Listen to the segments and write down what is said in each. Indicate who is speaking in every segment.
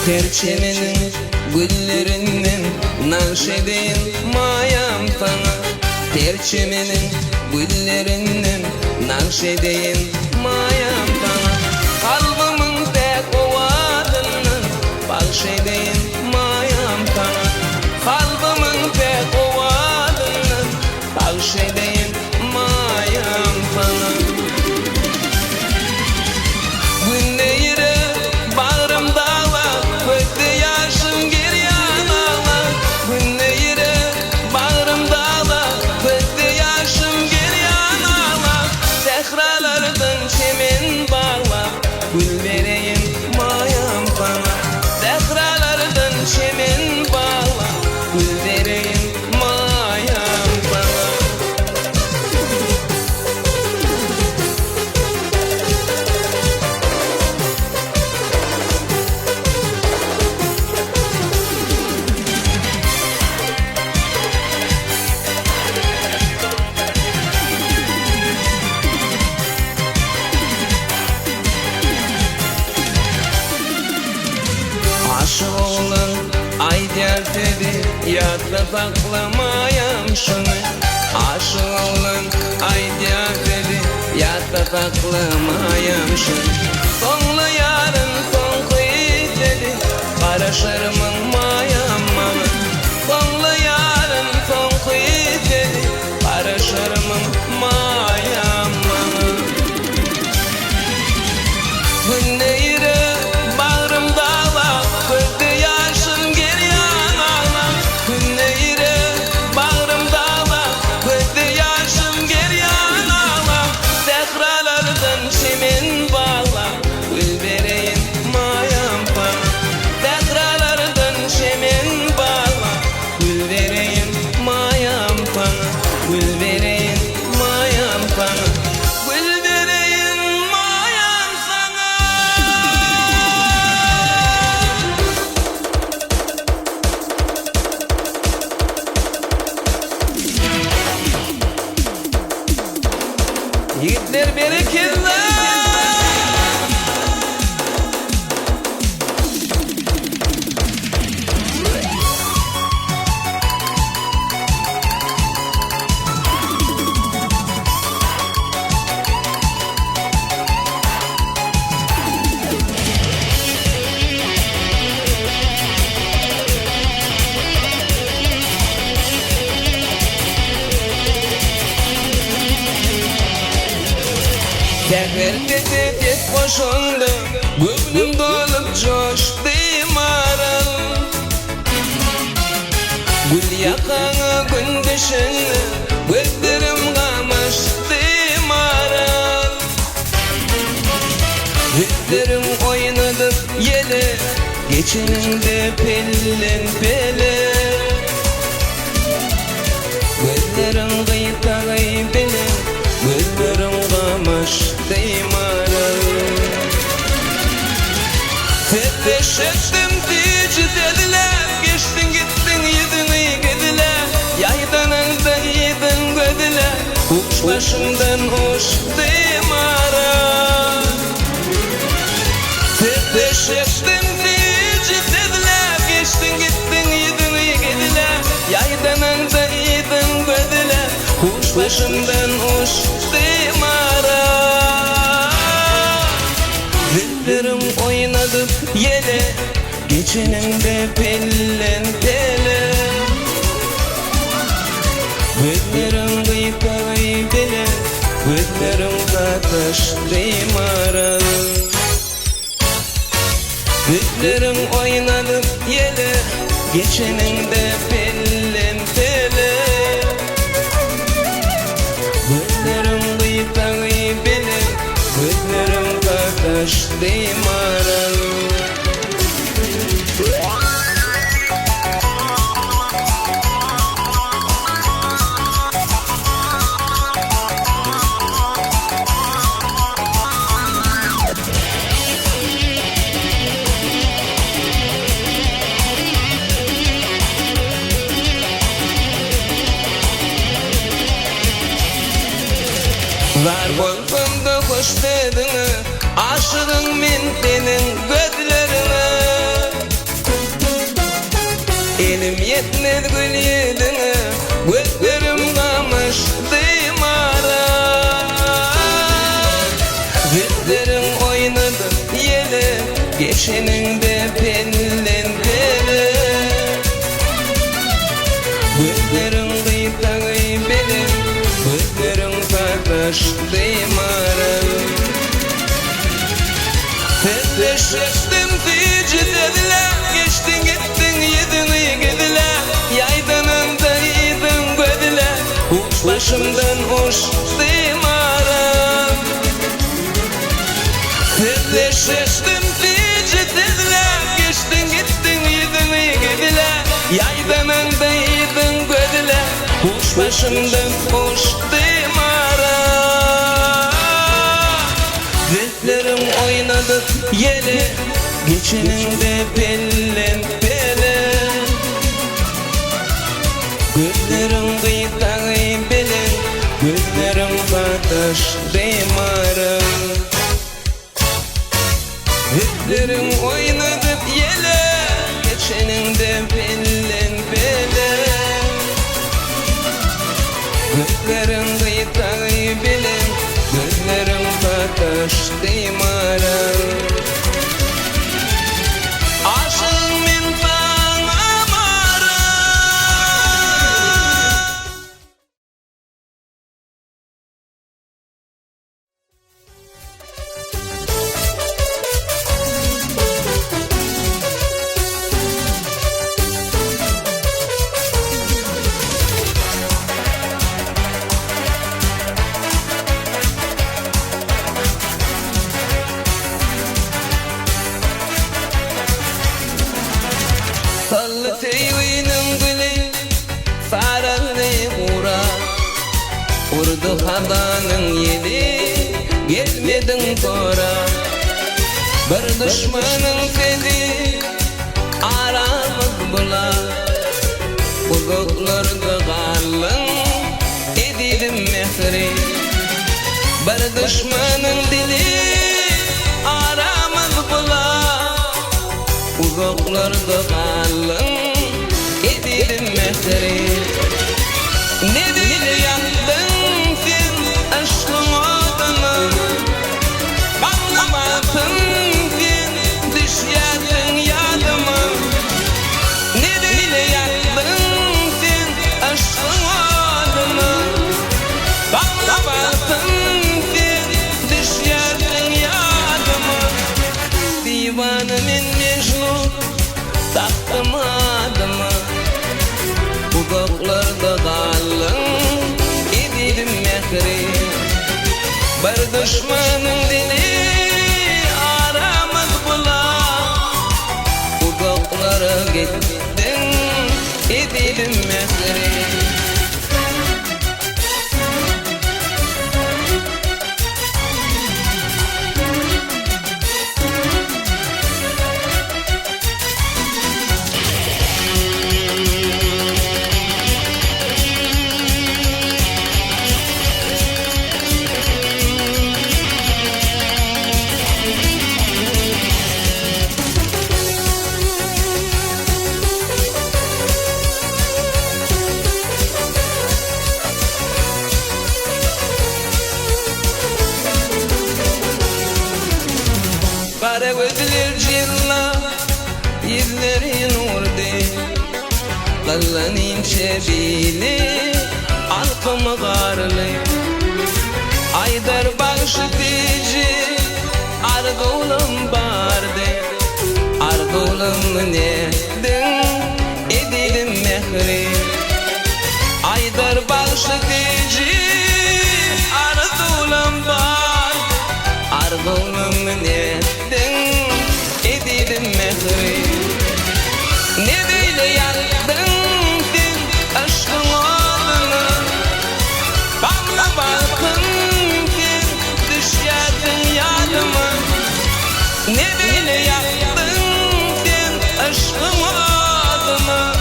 Speaker 1: Perçeminin güllerinden nakşedeyim mayam sana. Perçeminin güllerinden nakşedeyim mayam sana. Kalbimin tek ovadını bahşedeyim mayam sana. Kalbimin tek ovadını bahşedeyim mayam sana. Gül vereyim mayam bana, zehralardan çemen bağla. Gül vereyim mayam bana. Aşık olan aydar dedi, yadda saklamayam şunu. Aşık olan aydar dedi, yadda saklamayam şunu. Sonlu yarın son kıyı dedi, karışırmın mayam bana. Sonlu yarın son kıyı dedi, karışırmın mayam bana. Bu neyre bağrımda çemen bağla. Gül vereyim mayam bana, zehralardan çemen bağla. Gül vereyim mayam bana, gül vereyim mayam bana, gül vereyim mayam sana. Yiğitler bereketler. Sefer tek koşuldu, gönlüm dolup coştu maral. Gül yakana gün düşünü, gözlerim kamıştı maral. Gözlerim oynadı yele, geçeninde pellen pelle. Gözlerim kıyta kıybele, gözlerim kamıştı maral. Fetteş ettim dici dediler, geçtin gittin yedin iyi gediler. Yaydan elden yedin gödiler, kuş başımdan uçtu maral. Fetteş ettim dici dediler, geçtin gittin yedin iyi gediler. Yaydan elden yedin gödiler, kuş başımdan uçtu maral. Gözlerim oynadı yele, geçeninde pellen tele. Gözlerim kıyıka kıybele, gözlerim katıştı maral. Gözlerim oynadı yele, geçeninde pellen tele. Gözlerim kıyıka kıybele, gözlerim katıştı maral. Var bolsunda hoş dedin, aşığın men senin gözlerine. geçeninde pellen bele. Gözlerin kıytağı benim, gözlerin kardeş deymarım. Tezleştim tici dediler, geçtin gittin yedin gediler. Yaydanın da yedin gödiler, uç başımdan uç deymarım. Tezleştim tici dediler, geçtin gittin yedin gediler. Yaydanın da yedin gödiler, uç başımdan uç deymarım. Zevklerim oynadı yere, geçeninde pellen bele. Gözlerim kıytağı belen, gözlerim kardeş deymarım. Zevklerim oynadı yere, geçeninde pellen bele. Gözlerim kıytağı belen, gözlerim kardeş deymarım. Aşığım min sana varım. Sallı teyvinin gülü, sarılı uğra. Urdu hadanın yedi, gelmedin tora. Bir düşmanın seni, aramız bula. Uzaklarda kalın, edilim mehri. Bir düşmanın dili, aramız bula. Uzaklarda kalın, edilim mehri. Ne dil yandın sen aşkın adına. Anlamadın sen düşerdin yadıma. Ne dil yandın sen aşkın adına. Anlamadın sen düşerdin yadıma. Divanımın Mecnun taktım adıma. Uzaklarda kalın, edilim mehri. Bir düşmanın dili, aramız bula. Uzaklara gittin, edilim mehri. Kara gözler cilla, yüzleri nurdi. Kallanin şebili, alkımı karlı. Aydar bağışıtıcı, ardolum bardı. Ardolum nedin, edilim mehri. Aydar bağışıtıcı, ardolum bardı. Ardolum nedin, edilim mehri. Ne böyle yandın sen aşkın adına. Bana bakın sen düşerdin yadıma. Ne böyle yandın sen aşkın adına.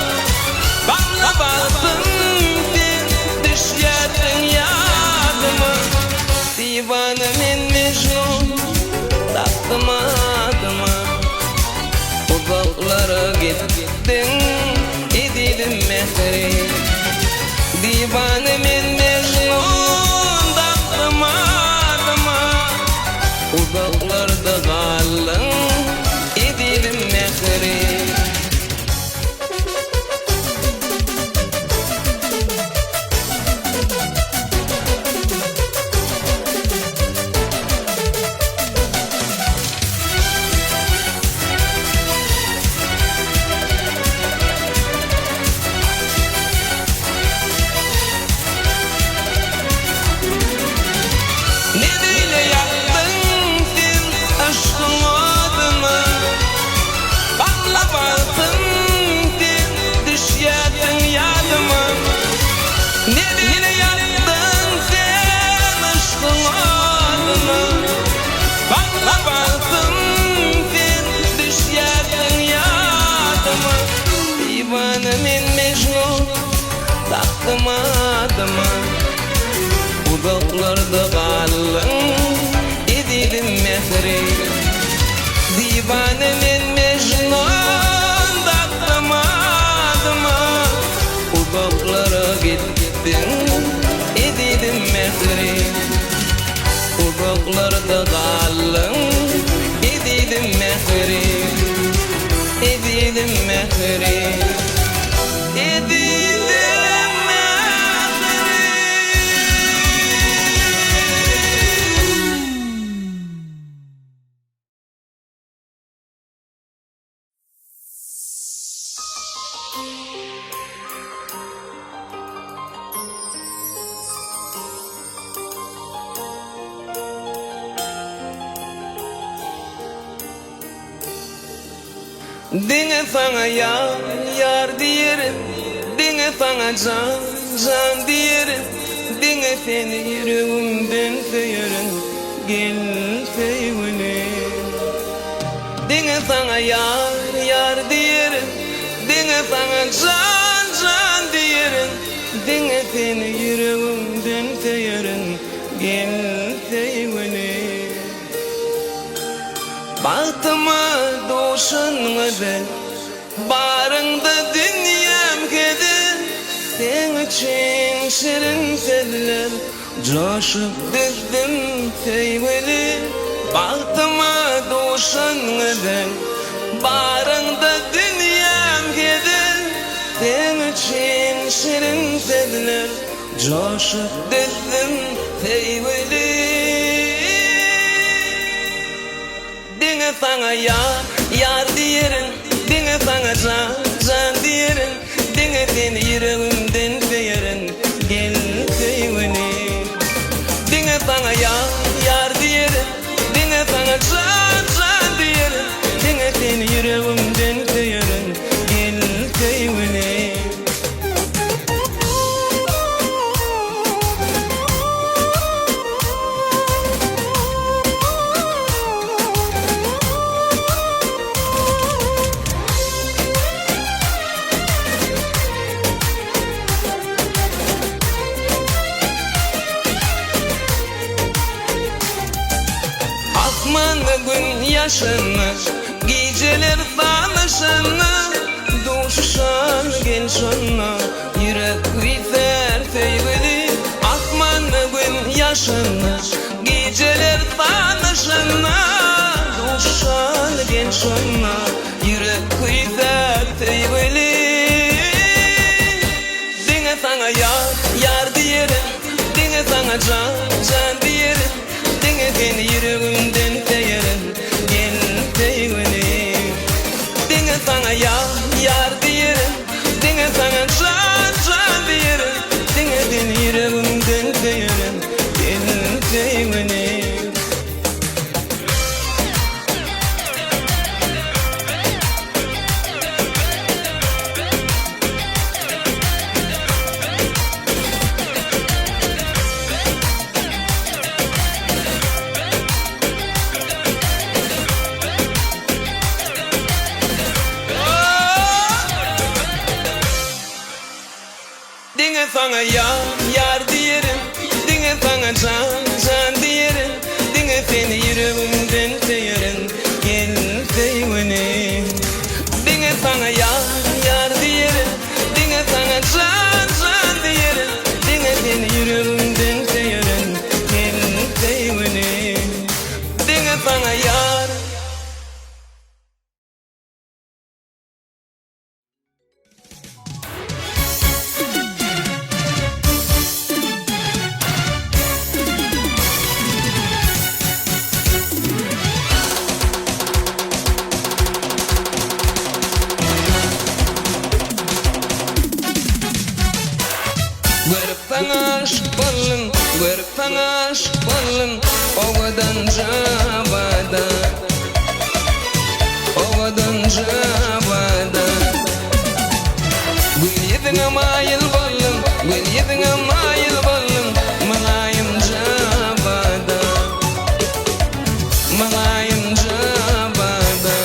Speaker 1: Bana bakın sen düşerdin yadıma. Divanımın Mecnun taktım adıma. Uzaklara gittin, edilim mehri. Divanımın Mecnun taktım adıma. Uzaklarda kalın, ufuklarda kallın edidim mehri divane men mecnun daklamadım ufuklara gittin edidim mehri ufuklarda kallın edidim mehri edidim mehri edidim Dinge sana yar diyerim Dinge sana can diyerim Dinge seni yüreğimden seyerim Gel sevini Dinge sana yar diyerim Dinge sana can diyerim Dinge seni yüreğimden seyerim Gel sevini Bahtıma doşanmadı Barında dünyam kedi Sen için şirin sözler Coşup düştüm sevgili Bahtıma doşanmadı Barında dünyam kedi Sen için şirin sözler Coşup düştüm sevgili Dinge sana yar diyerim Dinge sana can diyerim Dinge seni yüreğimden seyerim Gel sevini Dinge sana yar diyerim Dinge sana can diyerim Dinge seni yüreğimden seyerim Gel sevini Gün yaşını geceler tanışını Duşan gel şuna yürek üzer sevgili Akmanı gün yaşını geceler tanışını Duşan gel şuna yürek üzer sevgili Dinge sana yar diyerim Dinge sana can diyerim Dinge seni yüreğimden seyerim Gel sevini Dinge sana yar diyerim Dinge sana can diyerim Dinge seni yüreğimden seyerim Gel sevini Dinge sana yar diyerim Dinge sana can diyerim Dinge seni yüreğimden seyerim Gel sevini Dinge sana yar diyerim Dinge sana can diyerim Dinge seni yüreğimden seyerim Gel sevini Dinge sana yar Berpangash balın ovadan javada Gül yedin amayıl balın Gül yedin amayıl balın Malayım javada Malayım javada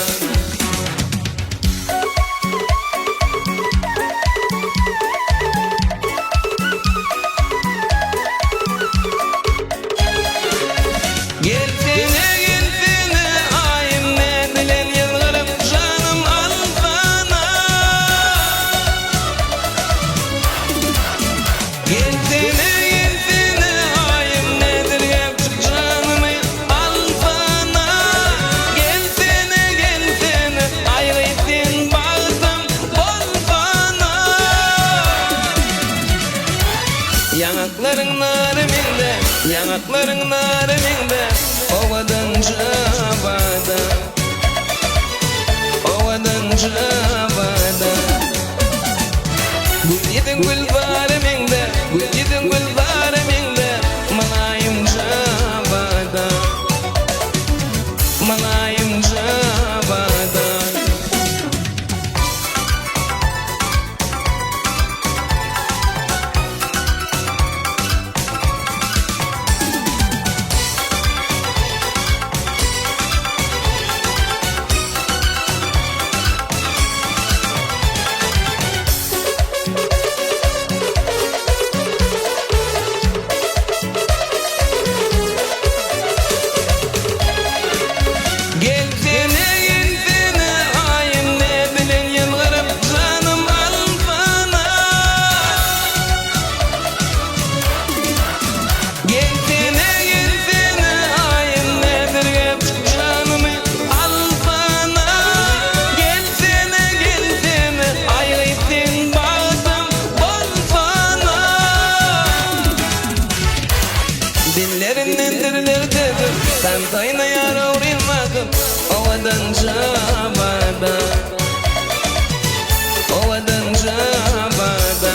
Speaker 1: Yanakların nareminde, yanakların nareminde, ovadan cavada, ovadan cavada. Gül yedin gül vareminde, gül yedin gül vareminde, malayım cavada, malayım cavada. Sen tayna yara uğrilmadım, ovadan cavada, ovadan cavada.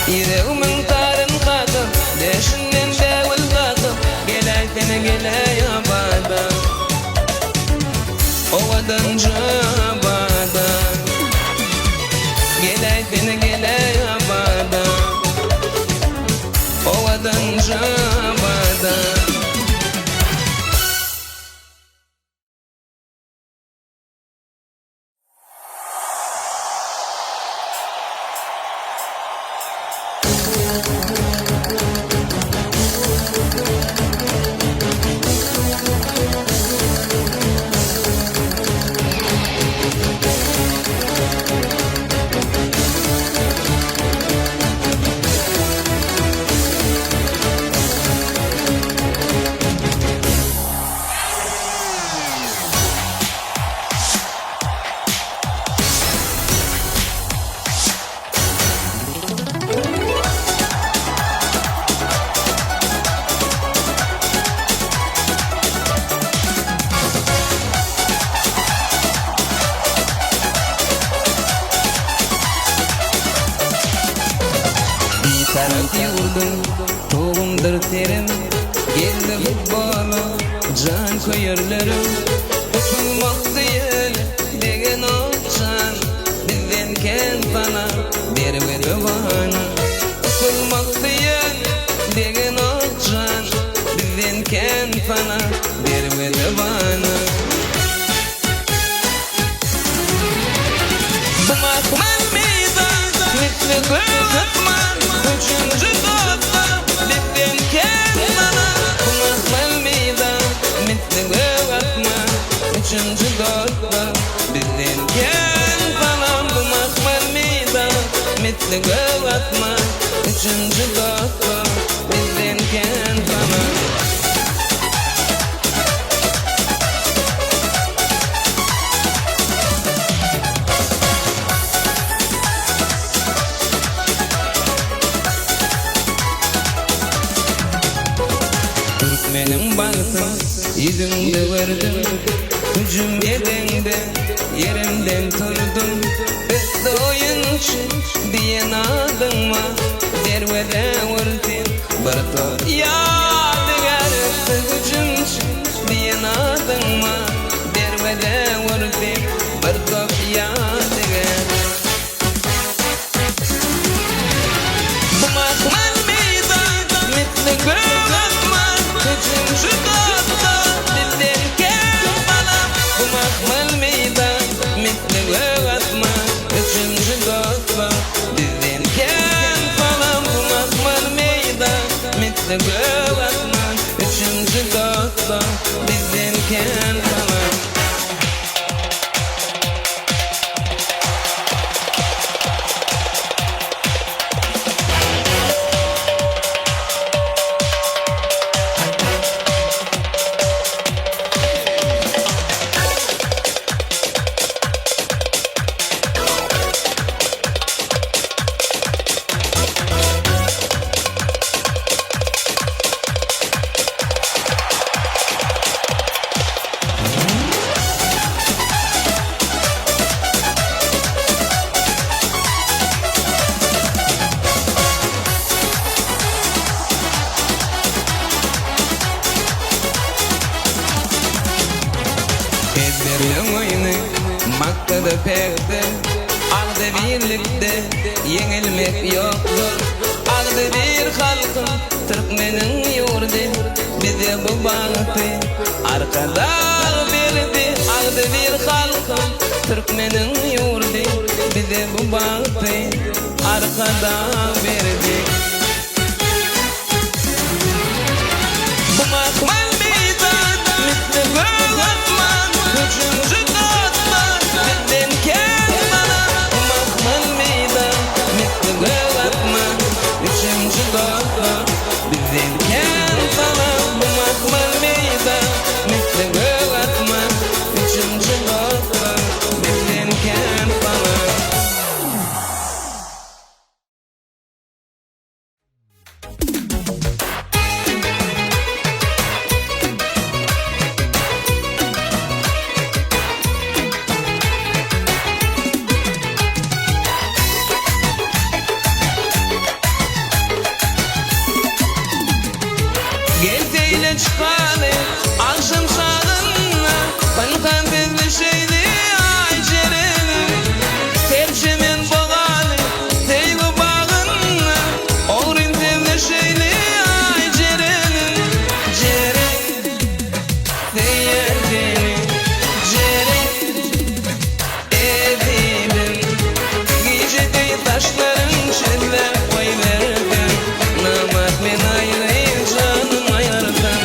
Speaker 1: Yüreğimin tarın katım, deşinden devil katım, gelay seni gelay abada, ovadan cavada, gelay seni gelay abada, ovadan cavada. Taraf yurdum, tohumdur terim, geldi futbolu, can koyarlarım. Tutulmak değil, degen o can, bizden ken bana, dermedi bana. Tutulmak değil, degen o can, bizden ken bana, dermedi bana. Bımakman meydan, mitli kırgıtman, üçüncü dosta, bizden ken bana. Bımakman meydan, mitli kırgıtman, üçüncü dosta, bizden ken bana. Bımakman meydan, mitli kırgıtman, üçüncü dosta, bizden ken bana. Benim baktım, yüzümde vardım, hücum edende yerimden turdum. Bitti oyuncu diyen adın var, dervede vurdun, barto yadigar. Hücumcu diyen adın var, dervede vurdun, barto yadigar. Bımakman meydan, mitli kırgıtman, üçüncü dosta, bizden ken bana. Bımakman meydan, mitli kırgıtman, üçüncü dosta, bizden ken bana. Bımakman meydan, mitli kırgıtman, üçüncü dosta, bizden ken bana. hakkıda pekdir. Ağda birlikde yenilmek yoktur. Ağda bir halkım Türkmenin yurdu, bize bu bahtı arkada verdi. Ağda bir halkım Türkmenin yurdu, bize bu bahtı arkada verdi. Bu makmal meydan misli göl atman, üçüncü katman bizden kel bana. Bu makmal meydan misli göl atman, üçüncü katman bizden kel bana. Bu makmal meydan misli göl atman, üçüncü katman bizden kel bana. Gelseyle çıkalı akşam sağına, pankan bezli şeyli ay cerenim. Perçemen boğalı teygu bağına, oğrin bezli şeyli ay cerenim. Cere seyredini, cere edelim. Gecede taşların çeller koyverken, namat men ayrı canım ayardan.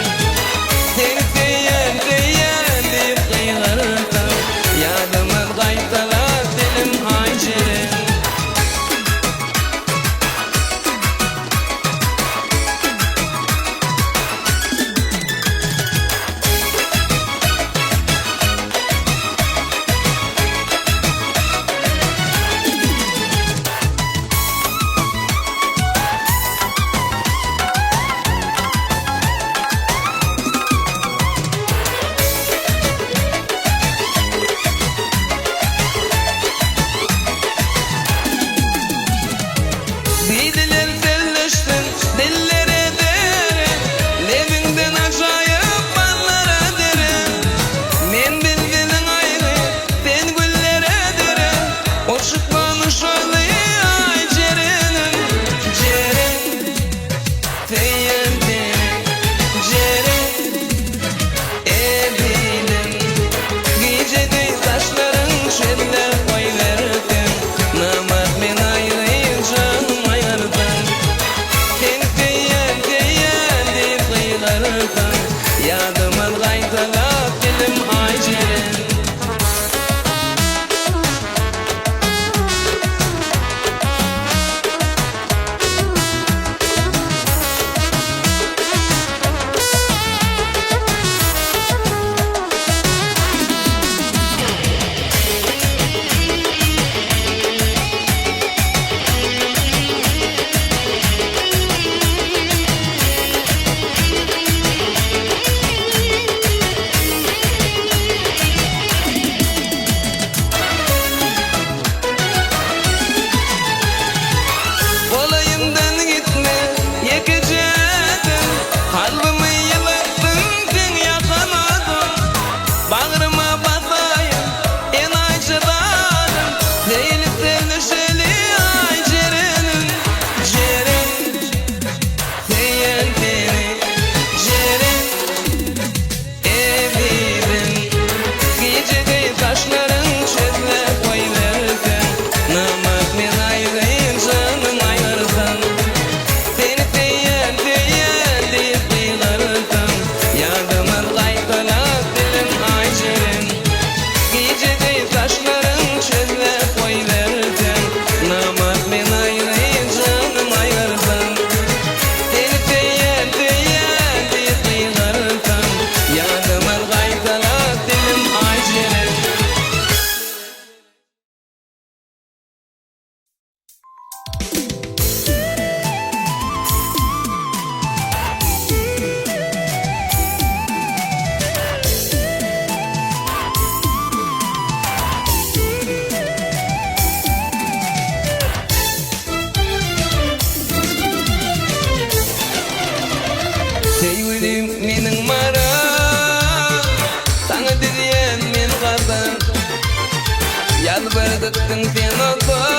Speaker 1: Kızıttın sen opa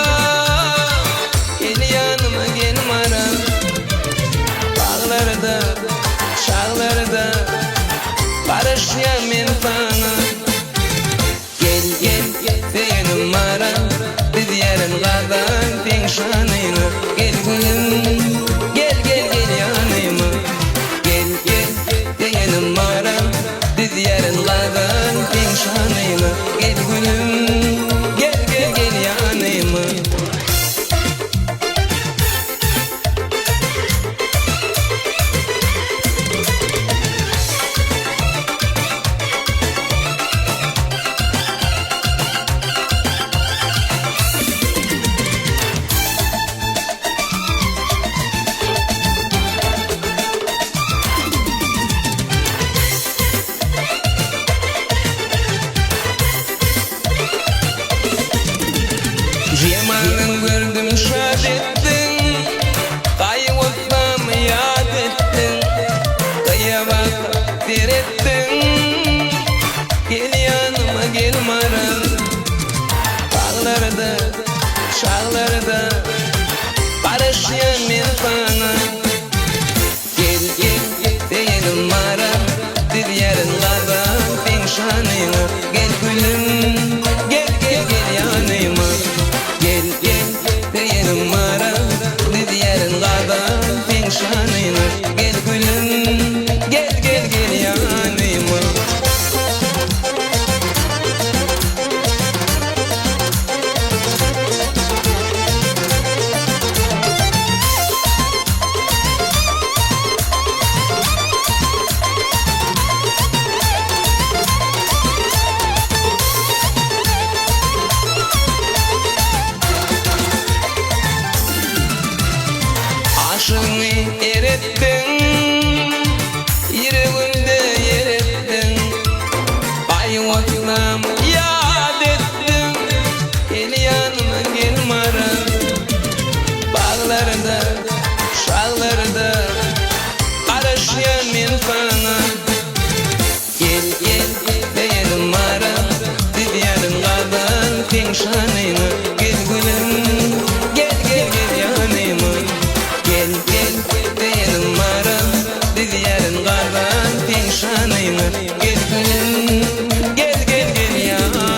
Speaker 1: Gel yanıma gel mara Bağlarda, şağlarda Barışyan men sana Gel gel senin mara Biz yarın kadar ten şanıyla Gel gülüm gel gel gel yanıma Gel gel senin mara Biz yarın kadar ten şanıyla Gel gülüm gel gel gel yanıma Cemal'ın gördüm şad ettin Kayı otlam yad ettin Kaya bak der ettin Gel yanıma gel maram Bağlarda, şağlarda Barışyan men sana Gel gel senin maram Biz yarın kadar ten şanıyla Gel gülüm gel gel gel yanıma Gel gel senin mara Biz yarın kadar ten şanıyla Gel gülüm gel gel gel yanıma Aşığını erettin Yüreğimde yer ettin Ay otlam yad ettin Gel yanıma gel mara Bağlarda, şağlarda Barışyan men sana Gel gel senin mara Biz yarın kadar ten şanıyla Gel gülüm gel gel gel yanıma Gel gel senin mara Biz yarın kadar ten şanıyla Gel gülüm gel gel gel yanıma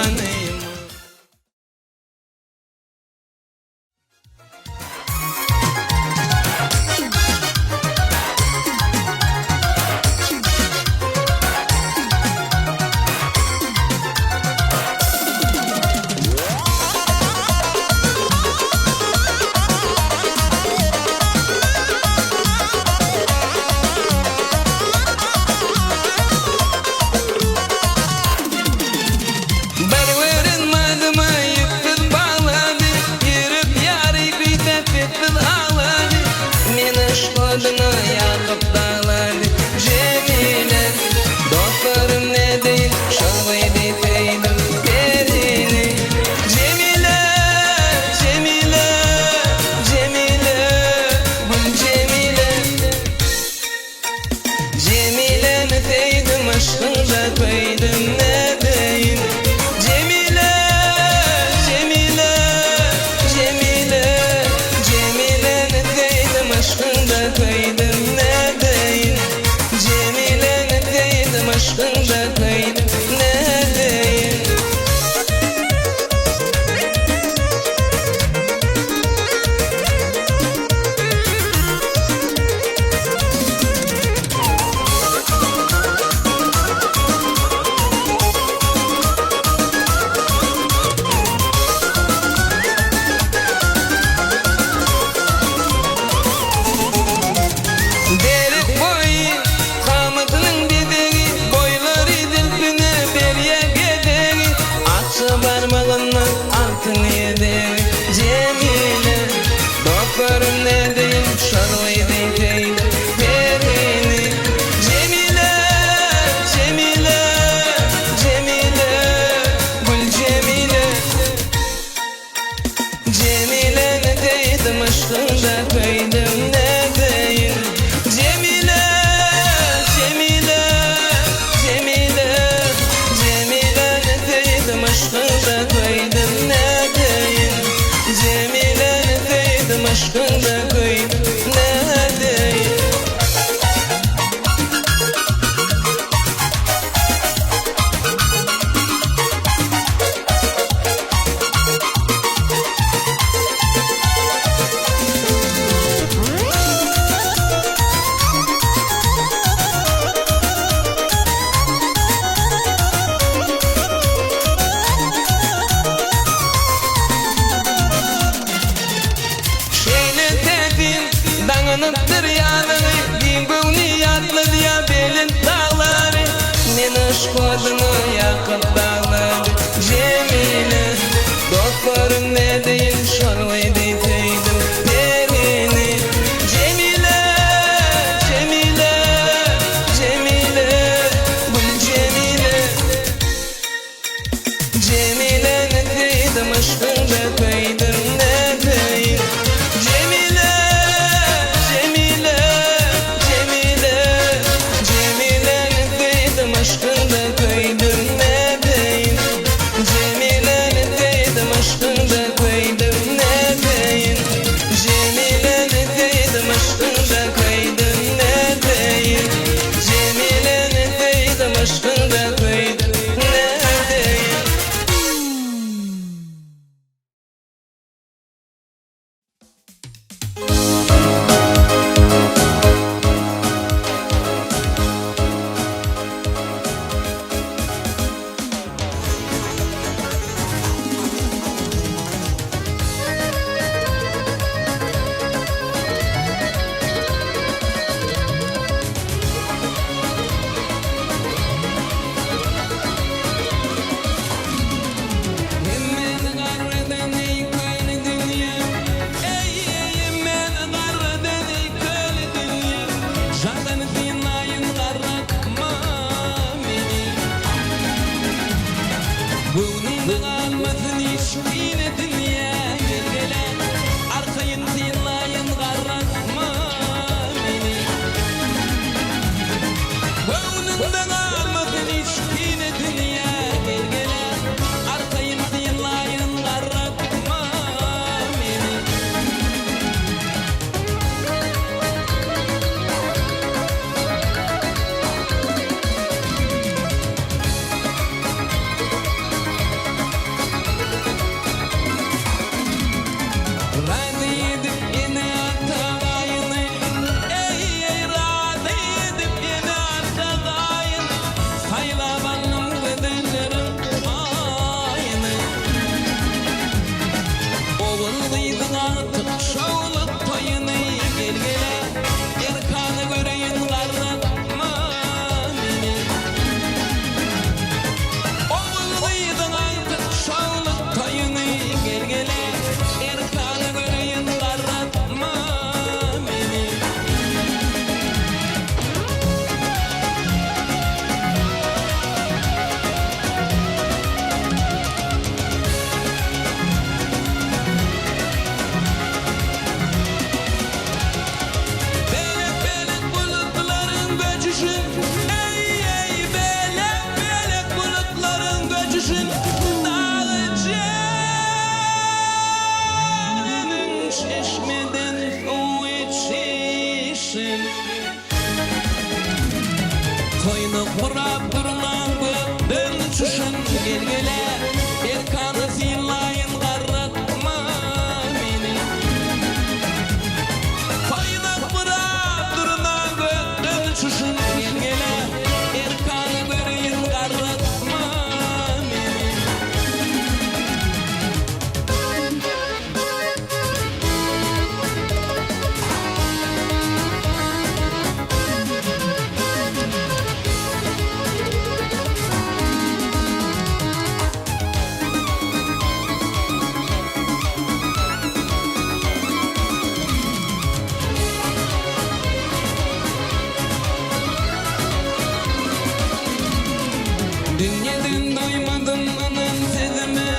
Speaker 1: Dünyadan doymadım anan sezime.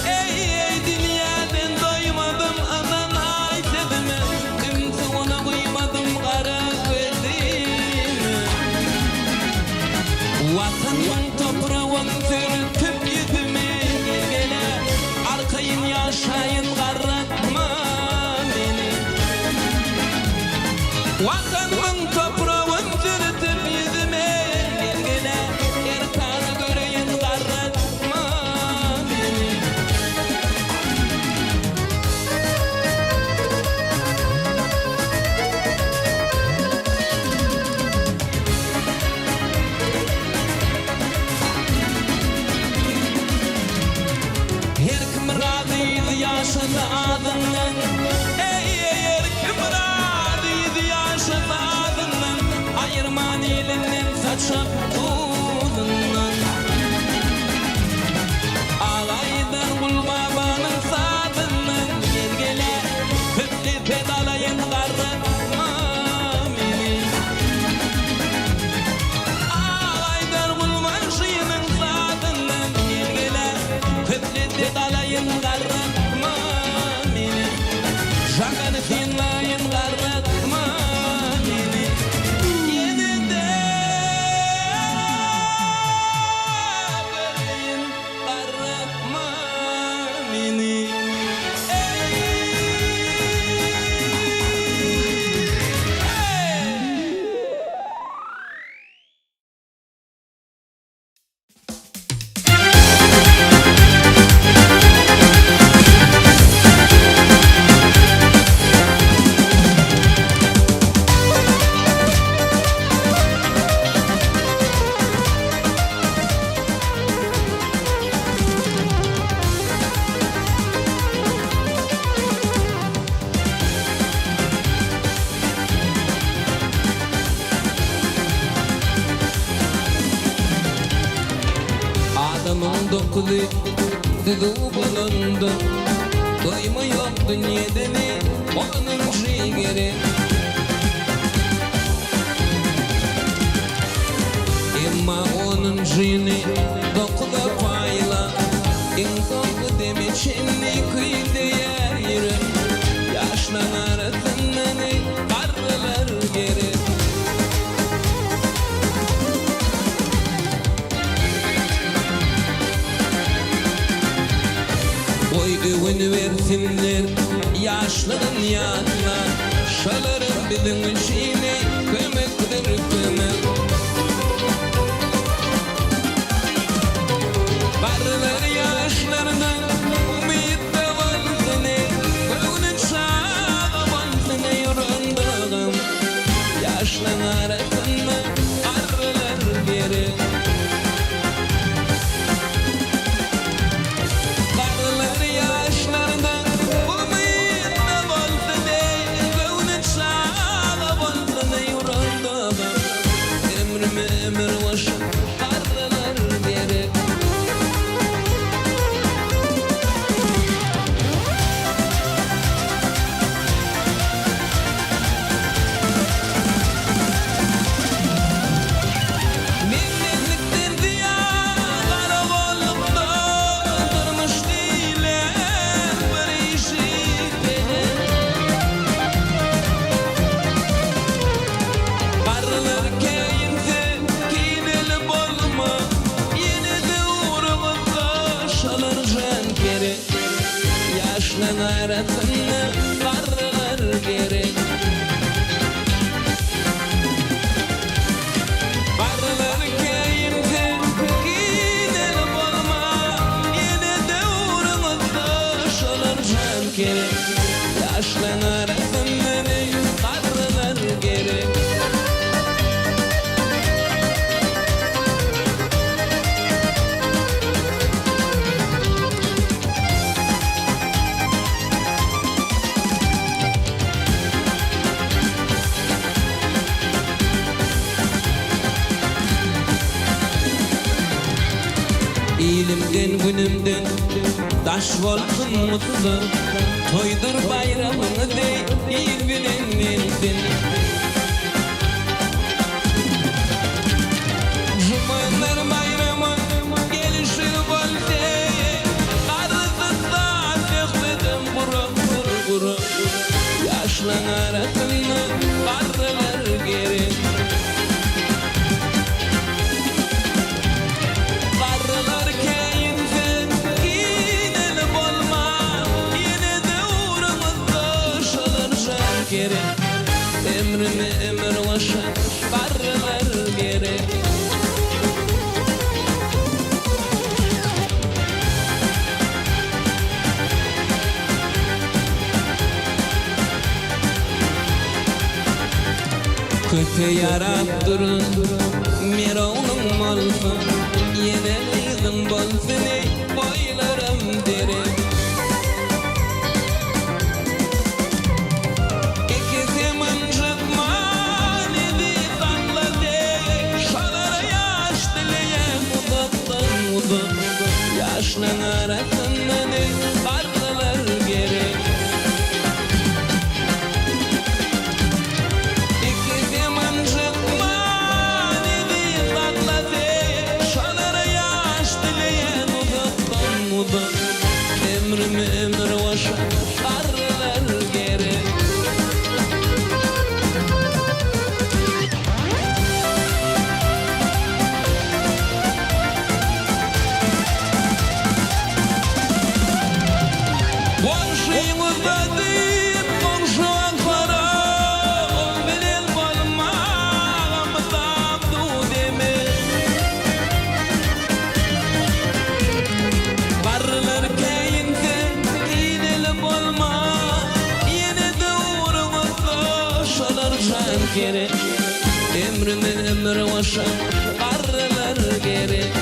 Speaker 1: Ey dünyadan doymadım anan ay sezime. Ümsüğüne koymadım kara gözüme. Vatanın toprağın sürtüp yüzüme gele. Arkayın yaşayın karratma beni. Vatanın toprağın sürtüp yüzüme gele. Erkanı göreyin karratma beni. Her kim razıydı yaşadı adından. Ey her kim razıydı yaşadı adından. Ayırman elinden saçıp uzundan. Ağaydan kulbabanın sadından. Gelgele hüpli pedalayın karratma beni. Ağaydan kulbaşının sadından. Gelgele hüpli pedalayın karratma beni. Şakanı finlayın karratma beni. Yeniden göreyim karratma beni. Adamın dokulu düdü bulundu. Doyma yok dünyada ne onun şiiri. Emma onun şiiri dokula payla. İnsanı demeçinli kıydı yeri. Yaşlan arasından karılar geri. Oy övün versinler yaşların yanına. Şaların bilin işini kömektir kömek. Karılar yaşlarından umut da vansene. Gönlü çağa vansene yorundağım. Yaşlan arasından karılar geri. Karılar yaşlardan umut da vansene. Gönlü çağa vansene yorundağım. Emrime emir başım karılar geri. Minneliktir diye karakollukta durmuş değilim bir işi benim. Karılar keyinse kineli bolma. Yine de uğrumuzda şalır can geri. Yaşlan arasında karılar geri. Karılar keyinse kineli bolma. Yine de uğrumuzda şalır can geri. Yaşlan arasında karılar geri. İlimden günümden taş olsun mutlu. Toydur bayramını değil bilenmendin. Cumalar bayramı barlar gerek. Köte yarap durun, mirovnun olsun, yine izin bolsun ey boylarım derek. İkisi mıncıkman idi tanladı, şalara yaş dileyen uzaktan uzak, yaşlan arasından ey barlar gerek. Emir başa barlar gerek. Komşumuzda deyip komşu aklara, ol bilen bolmağımızdan du deme. Barlar keyinse iğneli bolma, yine de uğrumuzda şalar can gerek. Emir başa barlar gerek.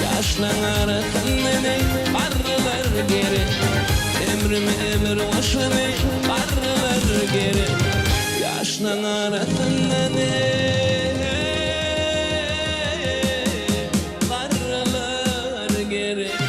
Speaker 1: Yaşlan arasından ey barlar gerek. Emir başa ey barlar gerek. Yaşlan arasından ey barlar gerek.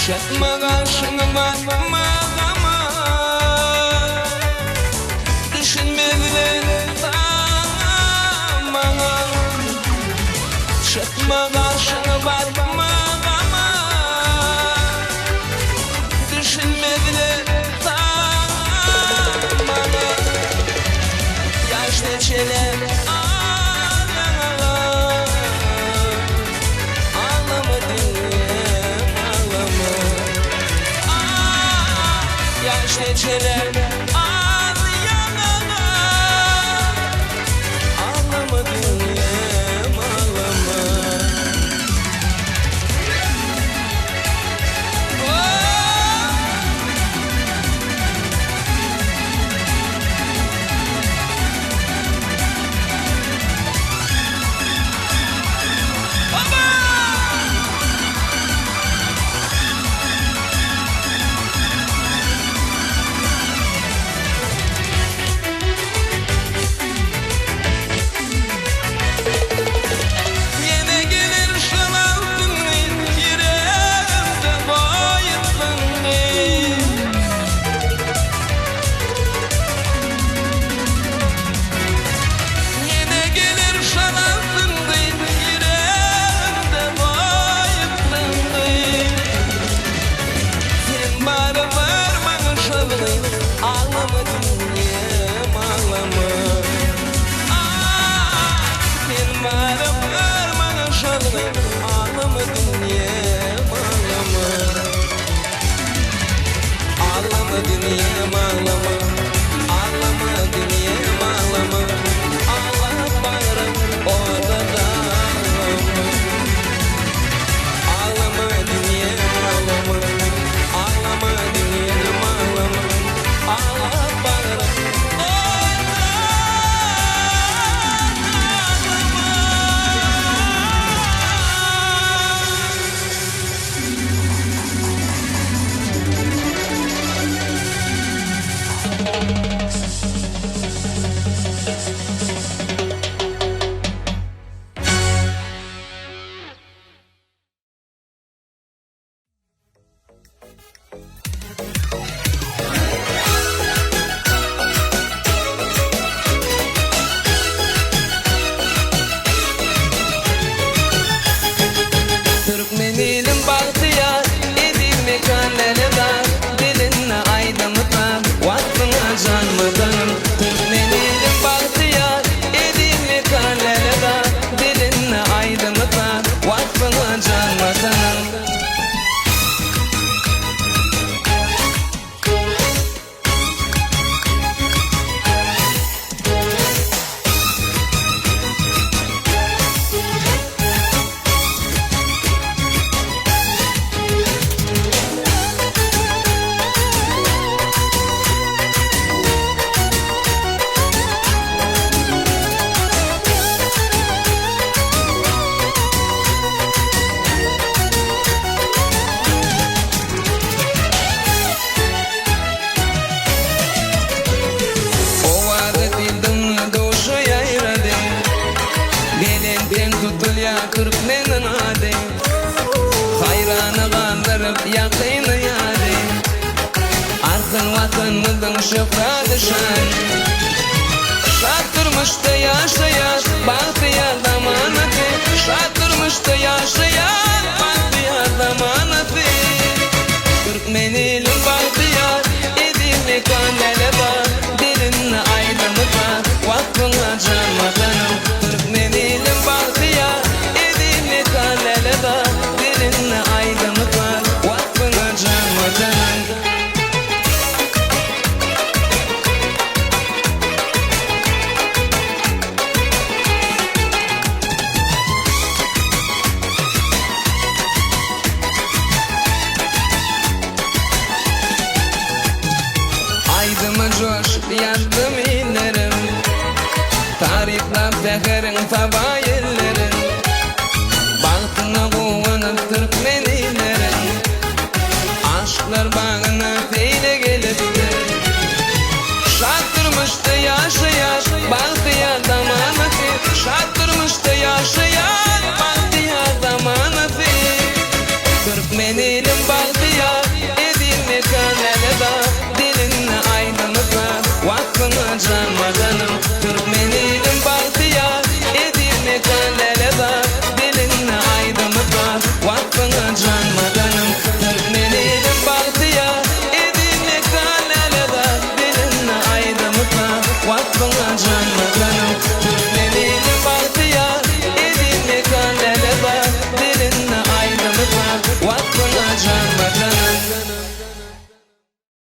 Speaker 1: Çatma karşına bakma ama düşünmediler bana. Çatma karşına bakma ama düşünmediler bana. Yaş neçeler ağlamadın. yaş geçeler ağlayamama. Ağlama dünyam ağlama. Yine gelir şalansın yüreğimde bayıldın. Yine gelir şalansın yüreğimde bayıldın. Sen bana varma şalın, ağlama dünyam ağlama. Sen bana varma şalın, ağlama dünyam ağlama. Ağlama dünyam ağlama. Ağlama dünyam ağlama. Ağla bağırım orada ağlama. Ağlama dünyam ağlama. Ağlama dünyam ağlama. Ağla bağırım orada Türkmenilim bahtiyar, Edirne kalleler, dilinle aydınlıklar, vakfına canmadanım. Türkmenilim bahtiyar, Edirne kalleler, dilinle aydınlıklar, vakfına canmadanım. Türkmenin adı hayranı kandırıp yakını yadı. Arkın vatanımızın şöhreti şan. Şartırmıştı yaşayan bahtiyar zamanatı. Şartırmıştı yaşayan bahtiyar zamanatı. Türkmenilim bahtiyar, Edirne kandele var, dilinle aydınlık var, vakfına can vatanım. Türkmenilim bahtiyar, Edirne kandele var, dilinle aydınlık var, vakfına can vatanım. Aydıma coşup yandım illerim, tarifler feherin taban.